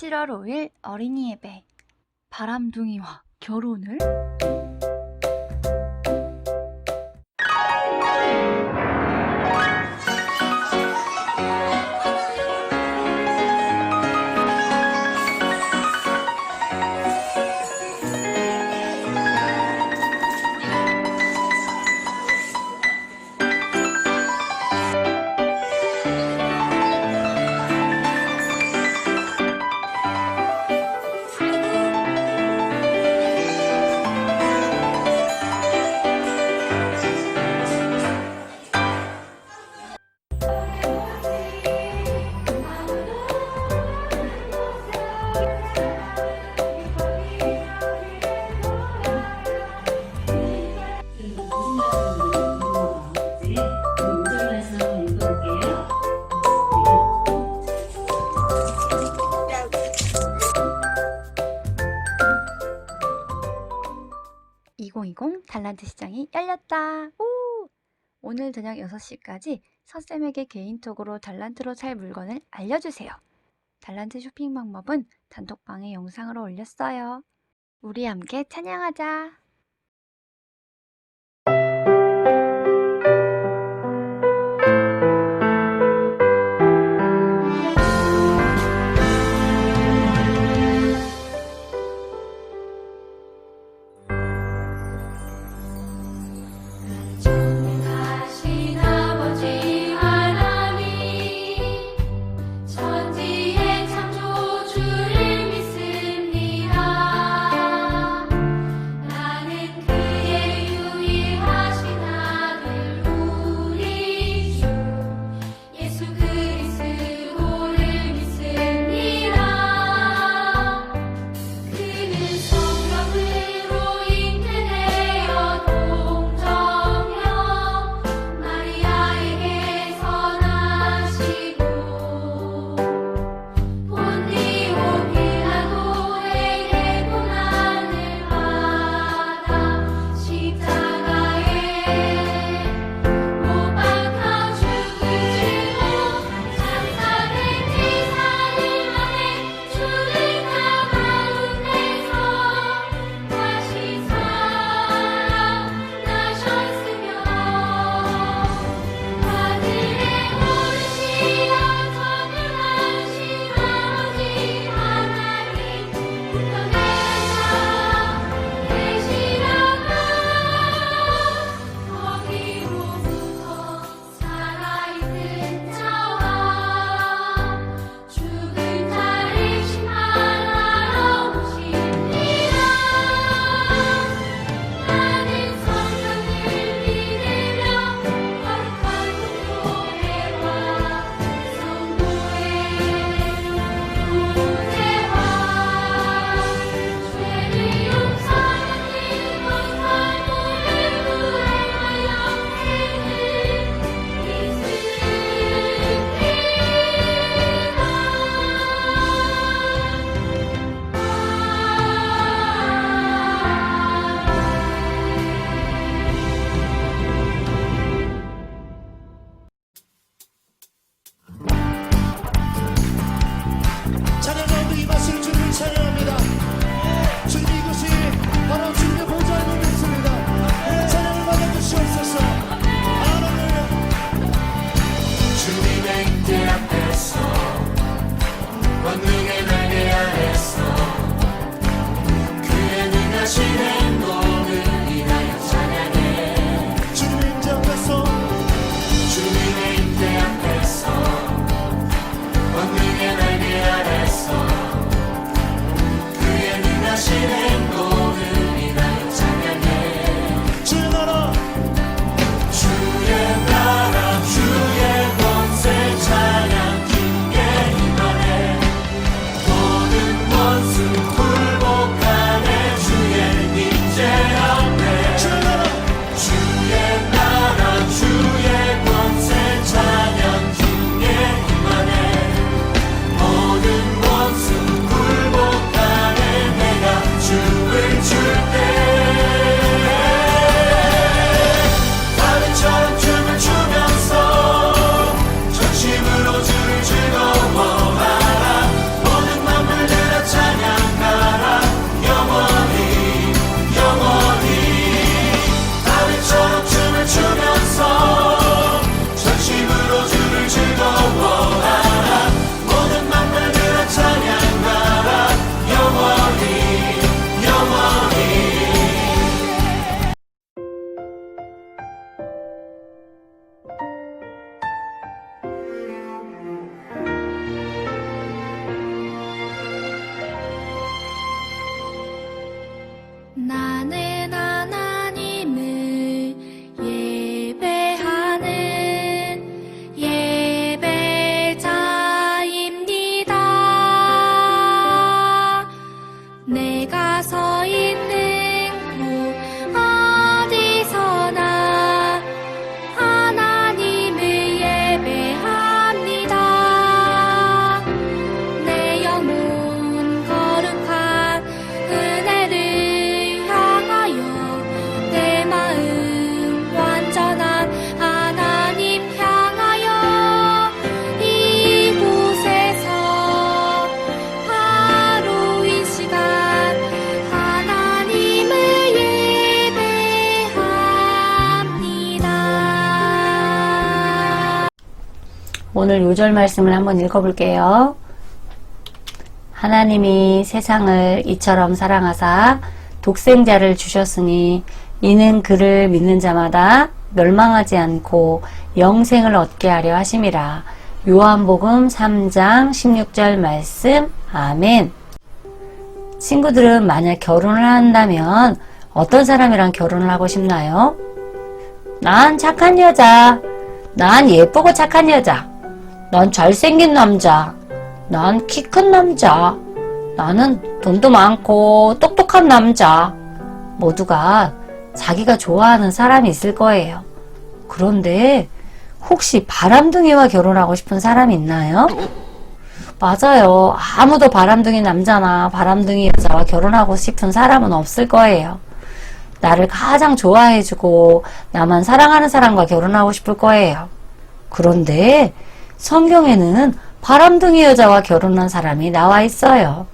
7월 5일 어린이 예배. 바람둥이와 결혼을? (2020) 달란트 시장이 열렸다. 우! 오늘 저녁 6시까지 서쌤에게 개인톡으로 달란트로 살 물건을 알려주세요. 달란트 쇼핑 방법은 단톡방에 영상으로 올렸어요. 우리 함께 찬양하자. 전능하신 아버지 하나님, 천지의 창조주를 믿습니다. 오늘 요절 말씀을 한번 읽어볼게요. 하나님이 세상을 이처럼 사랑하사 독생자를 주셨으니 이는 그를 믿는 자마다 멸망하지 않고 영생을 얻게 하려 하심이라. 요한복음 3장 16절 말씀. 아멘. 친구들은 만약 결혼을 한다면 어떤 사람이랑 결혼을 하고 싶나요? 난 착한 여자. 난 예쁘고 착한 여자. 난 잘생긴 남자. 난 키 큰 남자. 나는 돈도 많고 똑똑한 남자. 모두가 자기가 좋아하는 사람이 있을 거예요. 그런데 혹시 바람둥이와 결혼하고 싶은 사람이 있나요? 맞아요. 아무도 바람둥이 남자나 바람둥이 여자와 결혼하고 싶은 사람은 없을 거예요. 나를 가장 좋아해주고 나만 사랑하는 사람과 결혼하고 싶을 거예요. 그런데 성경에는 바람둥이 여자와 결혼한 사람이 나와 있어요.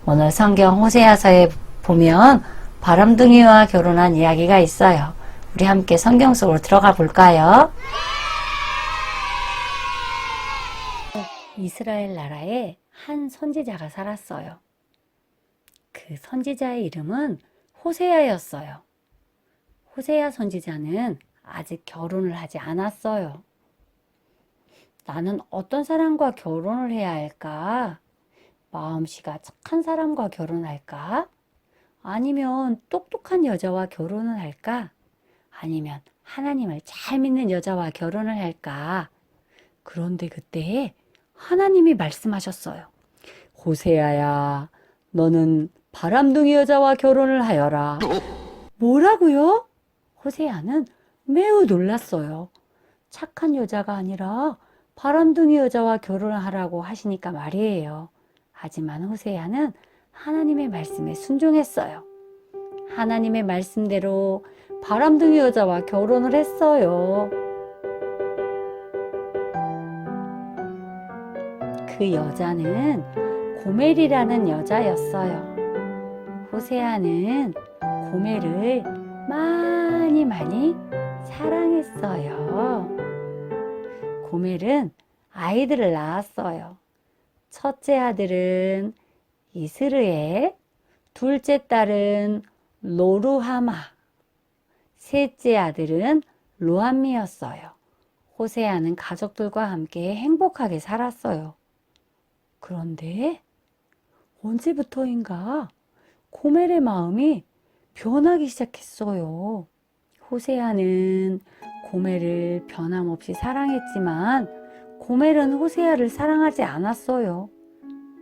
오늘 성경 호세아서에 보면 바람둥이와 결혼한 이야기가 있어요. 우리 함께 성경 속으로 들어가 볼까요? 이스라엘 나라에 한 선지자가 살았어요. 그 선지자의 이름은 호세아였어요. 호세아 선지자는 아직 결혼을 하지 않았어요. 나는 어떤 사람과 결혼을 해야 할까? 마음씨가 착한 사람과 결혼할까? 아니면 똑똑한 여자와 결혼을 할까? 아니면 하나님을 잘 믿는 여자와 결혼을 할까? 그런데 그때 하나님이 말씀하셨어요. 호세아야, 너는 바람둥이 여자와 결혼을 하여라. 뭐라고요? 호세아는 매우 놀랐어요. 착한 여자가 아니라 바람둥이 여자와 결혼을 하라고 하시니까 말이에요. 하지만 호세아는 하나님의 말씀에 순종했어요. 하나님의 말씀대로 바람둥이 여자와 결혼을 했어요. 그 여자는 고멜이라는 여자였어요. 호세아는 고멜을 많이 사랑했어요. 고멜은 아이들을 낳았어요. 첫째 아들은 이스르엘, 둘째 딸은 로루하마, 셋째 아들은 로암미였어요. 호세아는 가족들과 함께 행복하게 살았어요. 그런데 언제부터인가 고멜의 마음이 변하기 시작했어요. 호세아는 고멜을 변함없이 사랑했지만 고멜은 호세아를 사랑하지 않았어요.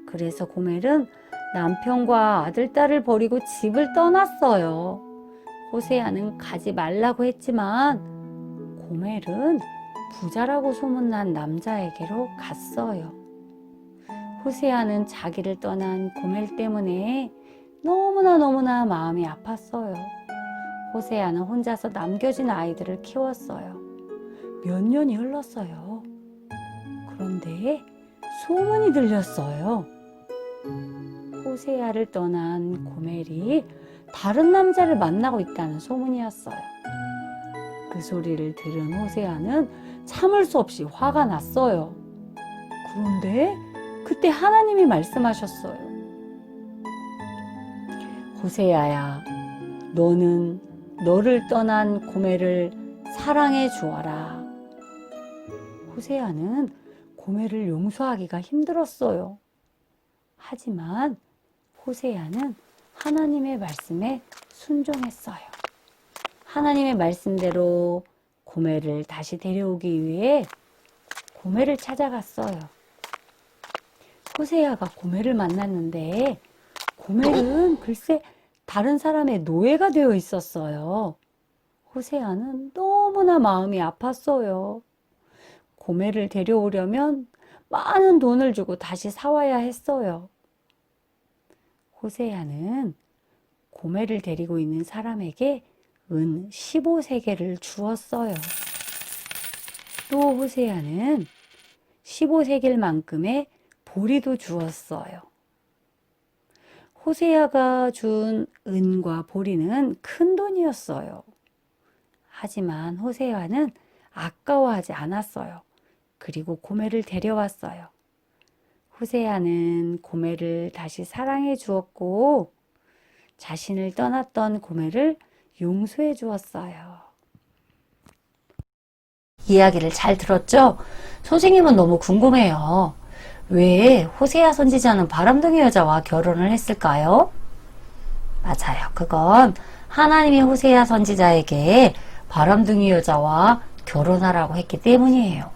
그래서 고멜은 남편과 아들, 딸을 버리고 집을 떠났어요. 호세아는 가지 말라고 했지만 고멜은 부자라고 소문난 남자에게로 갔어요. 호세아는 자기를 떠난 고멜 때문에 너무나 마음이 아팠어요. 호세아는 혼자서 남겨진 아이들을 키웠어요. 몇 년이 흘렀어요. 그런데 소문이 들렸어요. 호세아를 떠난 고멜이 다른 남자를 만나고 있다는 소문이었어요. 그 소리를 들은 호세아는 참을 수 없이 화가 났어요. 그런데 그때 하나님이 말씀하셨어요. 호세아야, 너는 너를 떠난 고멜을 사랑해 주어라. 호세아는 고멜을 용서하기가 힘들었어요. 하지만 호세아는 하나님의 말씀에 순종했어요. 하나님의 말씀대로 고멜을 다시 데려오기 위해 고멜을 찾아갔어요. 호세아가 고멜을 만났는데 고멜은 글쎄 다른 사람의 노예가 되어 있었어요. 호세아는 너무나 마음이 아팠어요. 고멜을 데려오려면 많은 돈을 주고 다시 사와야 했어요. 호세아는 고멜을 데리고 있는 사람에게 은 15세겔을 주었어요. 또 호세아는 15세겔만큼의 보리도 주었어요. 호세아가 준 은과 보리는 큰 돈이었어요. 하지만 호세아는 아까워하지 않았어요. 그리고 고멜을 데려왔어요. 호세아는 고멜을 다시 사랑해 주었고 자신을 떠났던 고멜을 용서해 주었어요. 이야기를 잘 들었죠? 선생님은 너무 궁금해요. 왜 호세아 선지자는 바람둥이 여자와 결혼을 했을까요? 맞아요. 그건 하나님이 호세아 선지자에게 바람둥이 여자와 결혼하라고 했기 때문이에요.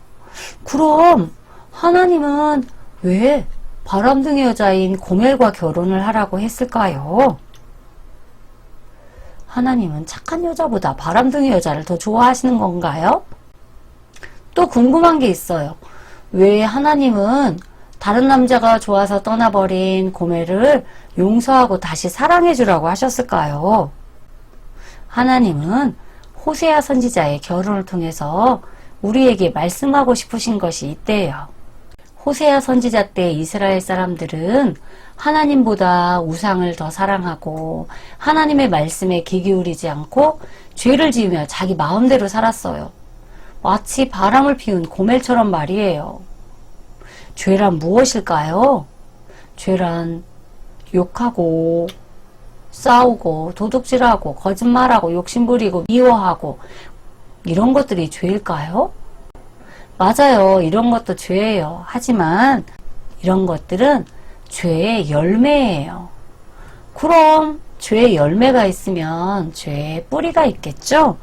그럼 하나님은 왜 바람둥이 여자인 고멜과 결혼을 하라고 했을까요? 하나님은 착한 여자보다 바람둥이 여자를 더 좋아하시는 건가요? 또 궁금한 게 있어요. 왜 하나님은 다른 남자가 좋아서 떠나버린 고멜을 용서하고 다시 사랑해 주라고 하셨을까요? 하나님은 호세아 선지자의 결혼을 통해서 우리에게 말씀하고 싶으신 것이 있대요. 호세아 선지자 때 이스라엘 사람들은 하나님보다 우상을 더 사랑하고 하나님의 말씀에 귀 기울이지 않고 죄를 지으며 자기 마음대로 살았어요. 마치 바람을 피운 고멜처럼 말이에요. 죄란 무엇일까요? 죄란 욕하고 싸우고 도둑질하고 거짓말하고 욕심부리고 미워하고 이런 것들이 죄일까요? 맞아요. 이런 것도 죄예요. 하지만 이런 것들은 죄의 열매예요. 그럼 죄의 열매가 있으면 죄의 뿌리가 있겠죠?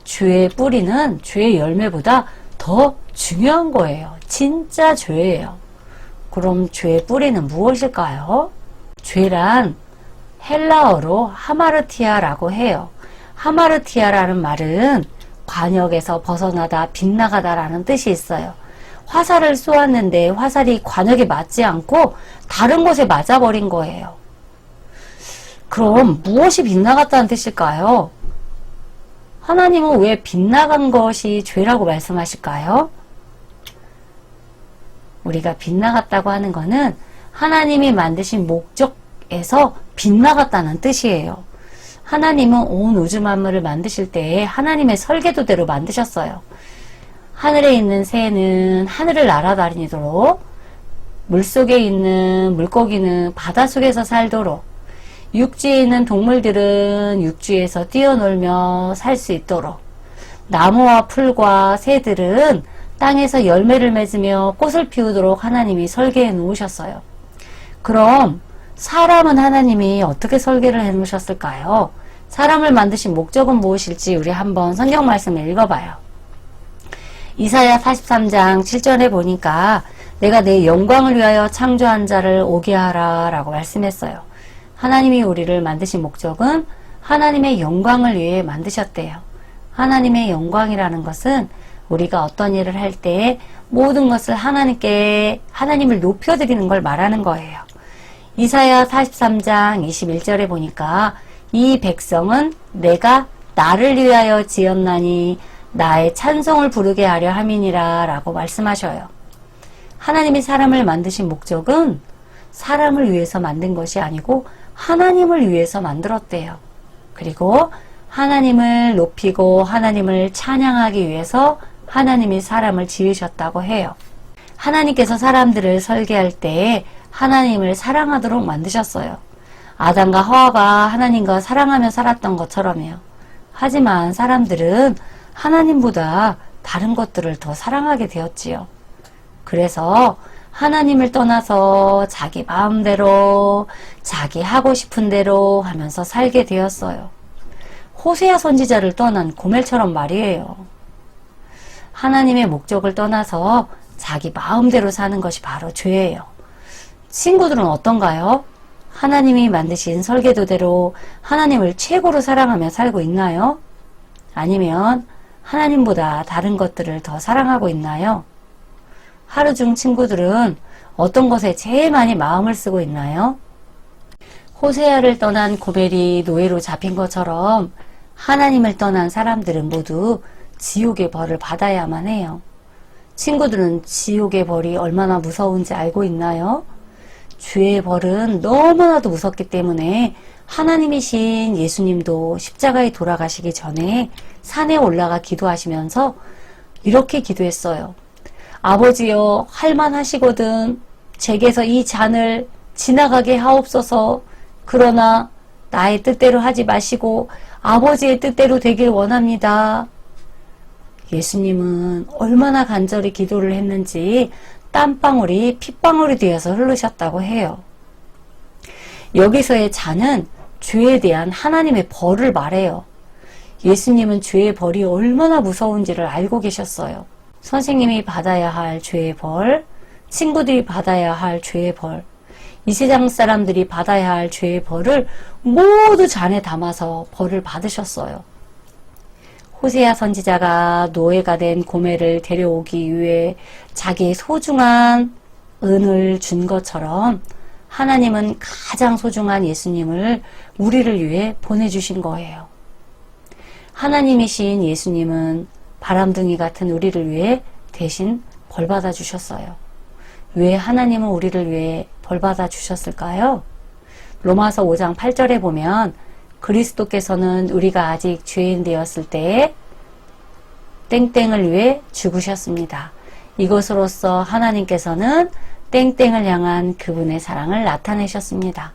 죄의 뿌리는 죄의 열매보다 더 중요한 거예요. 진짜 죄예요. 그럼 죄의 뿌리는 무엇일까요? 죄란 헬라어로 하마르티아라고 해요. 하마르티아라는 말은 관역에서 벗어나다 빗나가다라는 뜻이 있어요. 화살을 쏘았는데 화살이 관역에 맞지 않고 다른 곳에 맞아버린 거예요. 그럼 무엇이 빗나갔다는 뜻일까요? 하나님은 왜 빗나간 것이 죄라고 말씀하실까요? 우리가 빗나갔다고 하는 것은 하나님이 만드신 목적에서 빗나갔다는 뜻이에요. 하나님은 온 우주 만물을 만드실 때 하나님의 설계도대로 만드셨어요. 하늘에 있는 새는 하늘을 날아다니도록, 물속에 있는 물고기는 바닷속에서 살도록, 육지에 있는 동물들은 육지에서 뛰어놀며 살 수 있도록, 나무와 풀과 새들은 땅에서 열매를 맺으며 꽃을 피우도록 하나님이 설계해 놓으셨어요. 그럼 사람은 하나님이 어떻게 설계를 해 놓으셨을까요? 사람을 만드신 목적은 무엇일지 우리 한번 성경 말씀을 읽어봐요. 이사야 43장 7절에 보니까 내가 내 영광을 위하여 창조한 자를 오게 하라 라고 말씀했어요. 하나님이 우리를 만드신 목적은 하나님의 영광을 위해 만드셨대요. 하나님의 영광이라는 것은 우리가 어떤 일을 할 때 모든 것을 하나님을 높여드리는 걸 말하는 거예요. 이사야 43장 21절에 보니까 이 백성은 내가 나를 위하여 지었나니 나의 찬송을 부르게 하려 함이니라 라고 말씀하셔요. 하나님이 사람을 만드신 목적은 사람을 위해서 만든 것이 아니고 하나님을 위해서 만들었대요. 그리고 하나님을 높이고 하나님을 찬양하기 위해서 하나님이 사람을 지으셨다고 해요. 하나님께서 사람들을 설계할 때 하나님을 사랑하도록 만드셨어요. 아담과 하와가 하나님과 사랑하며 살았던 것처럼요. 하지만 사람들은 하나님보다 다른 것들을 더 사랑하게 되었지요. 그래서 하나님을 떠나서 자기 마음대로 자기 하고 싶은 대로 하면서 살게 되었어요. 호세아 선지자를 떠난 고멜처럼 말이에요. 하나님의 목적을 떠나서 자기 마음대로 사는 것이 바로 죄예요. 친구들은 어떤가요? 하나님이 만드신 설계도대로 하나님을 최고로 사랑하며 살고 있나요? 아니면 하나님보다 다른 것들을 더 사랑하고 있나요? 하루 중 친구들은 어떤 것에 제일 많이 마음을 쓰고 있나요? 호세아를 떠난 고멜이 노예로 잡힌 것처럼 하나님을 떠난 사람들은 모두 지옥의 벌을 받아야만 해요. 친구들은 지옥의 벌이 얼마나 무서운지 알고 있나요? 죄의 벌은 너무나도 무섭기 때문에 하나님이신 예수님도 십자가에 돌아가시기 전에 산에 올라가 기도하시면서 이렇게 기도했어요. 아버지여, 할만하시거든. 제게서 이 잔을 지나가게 하옵소서. 그러나 나의 뜻대로 하지 마시고 아버지의 뜻대로 되길 원합니다. 예수님은 얼마나 간절히 기도를 했는지 땀방울이 핏방울이 되어서 흐르셨다고 해요. 여기서의 잔은 죄에 대한 하나님의 벌을 말해요. 예수님은 죄의 벌이 얼마나 무서운지를 알고 계셨어요. 선생님이 받아야 할 죄의 벌, 친구들이 받아야 할 죄의 벌, 이 세상 사람들이 받아야 할 죄의 벌을 모두 잔에 담아서 벌을 받으셨어요. 호세아 선지자가 노예가 된 고멜을 데려오기 위해 자기의 소중한 은을 준 것처럼 하나님은 가장 소중한 예수님을 우리를 위해 보내주신 거예요. 하나님이신 예수님은 바람둥이 같은 우리를 위해 대신 벌받아 주셨어요. 왜 하나님은 우리를 위해 벌받아 주셨을까요? 로마서 5장 8절에 보면 그리스도께서는 우리가 아직 죄인 되었을 때에 땡땡을 위해 죽으셨습니다. 이것으로써 하나님께서는 땡땡을 향한 그분의 사랑을 나타내셨습니다.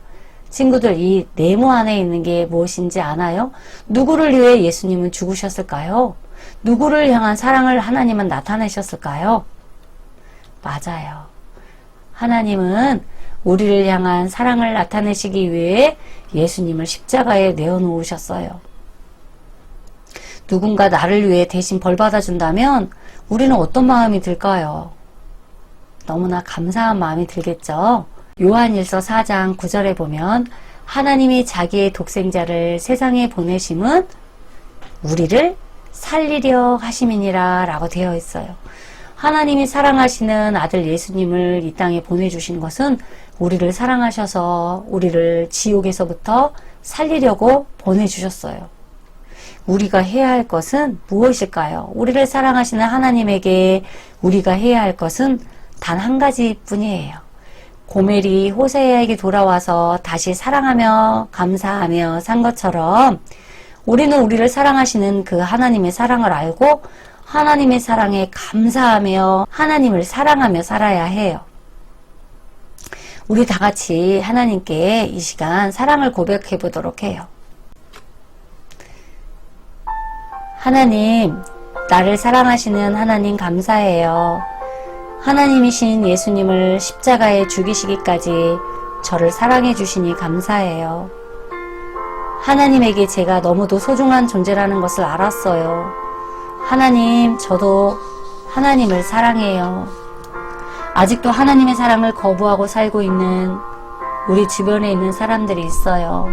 친구들, 이 네모 안에 있는 게 무엇인지 아나요? 누구를 위해 예수님은 죽으셨을까요? 누구를 향한 사랑을 하나님은 나타내셨을까요? 맞아요. 하나님은 우리를 향한 사랑을 나타내시기 위해 예수님을 십자가에 내어놓으셨어요. 누군가 나를 위해 대신 벌 받아준다면 우리는 어떤 마음이 들까요? 너무나 감사한 마음이 들겠죠. 요한일서 4장 9절에 보면 하나님이 자기의 독생자를 세상에 보내심은 우리를 살리려 하심이니라 라고 되어 있어요. 하나님이 사랑하시는 아들 예수님을 이 땅에 보내주신 것은 우리를 사랑하셔서 우리를 지옥에서부터 살리려고 보내주셨어요. 우리가 해야 할 것은 무엇일까요? 우리를 사랑하시는 하나님에게 우리가 해야 할 것은 단 한 가지뿐이에요. 고멜이 호세아에게 돌아와서 다시 사랑하며 감사하며 산 것처럼 우리는 우리를 사랑하시는 그 하나님의 사랑을 알고 하나님의 사랑에 감사하며 하나님을 사랑하며 살아야 해요. 우리 다 같이 하나님께 이 시간 사랑을 고백해 보도록 해요. 하나님, 나를 사랑하시는 하나님 감사해요. 하나님이신 예수님을 십자가에 죽이시기까지 저를 사랑해 주시니 감사해요. 하나님에게 제가 너무도 소중한 존재라는 것을 알았어요. 하나님, 저도 하나님을 사랑해요. 아직도 하나님의 사랑을 거부하고 살고 있는 우리 주변에 있는 사람들이 있어요.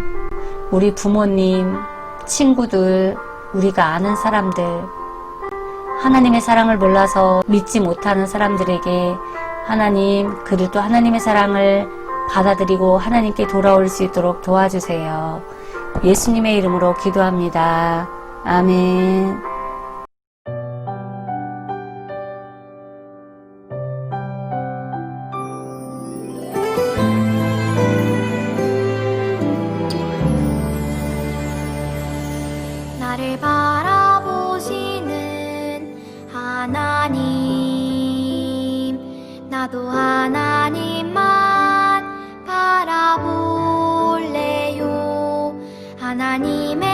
우리 부모님, 친구들, 우리가 아는 사람들, 하나님의 사랑을 몰라서 믿지 못하는 사람들에게 하나님, 그들도 하나님의 사랑을 받아들이고 하나님께 돌아올 수 있도록 도와주세요. 예수님의 이름으로 기도합니다. 아멘. 나를 바라보시는 하나님, 나도 하나님만 바라볼래요. 하나님의